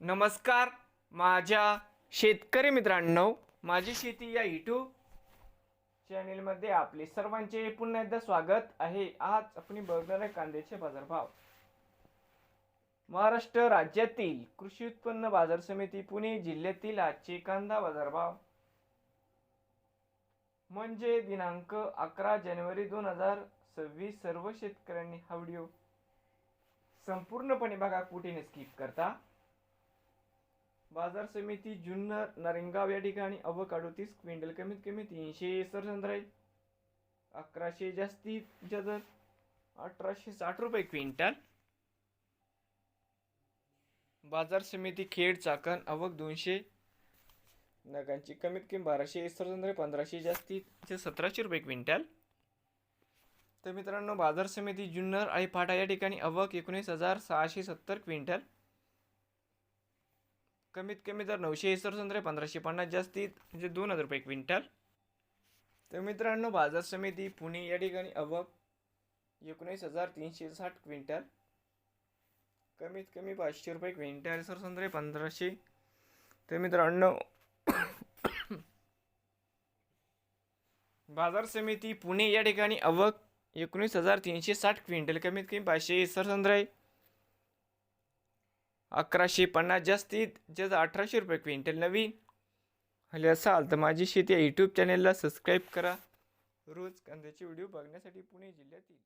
नमस्कार माझ्या शेतकरी मित्रांनो, माझी शेती या यूट्यूब चॅनेलमध्ये आपले सर्वांचे पुन्हा एकदा स्वागत आहे। आज आपण बघणार आहे कांद्याचे बाजारभाव। महाराष्ट्र राज्यातील कृषी उत्पन्न बाजार समिती पुणे जिल्ह्यातील आजचे कांदा बाजारभाव म्हणजे दिनांक 11 जानेवारी 2026। सर्व शेतकऱ्यांनी हा व्हिडिओ संपूर्णपणे बघा, कुठे स्किप करता। बाजार समिती जुन्नर नारायणगाव या ठिकाणी अवकाडो 30 क्विंटल कमीत कमी 367 आहे। 1100 जास्तीत जास्त 1860 रुपये क्विंटल। बाजार समिती खेड चाकण अवक 200 नगांची कमीत कमी 1267 1500 जास्तीत 1700 रुपये क्विंटल। तर मित्रांनो, बाजार समिती जुन्नर आणि फाटा या ठिकाणी अवक 19,670 क्विंटल। कमीत कमी दर 967 1550 जास्तीत 2000 रुपये क्विंटल। तर मित्रांनो, बाजार समिती पुणे या ठिकाणी अवक 19,360 क्विंटल। कमीत कमी 500 रुपये क्विंटल 1500। तर मित्रांनो, बाजार समिती पुणे या ठिकाणी अवक 19,360 क्विंटल। कमीत कमी 567 1150 जास्तीत 1800 रुपये क्विंटल। नवीन आले असाल तर माझी शेती या यूट्यूब चॅनेलला सबस्क्राईब करा रोज कांद्याचे व्हिडिओ बघण्यासाठी पुणे जिल्ह्यातील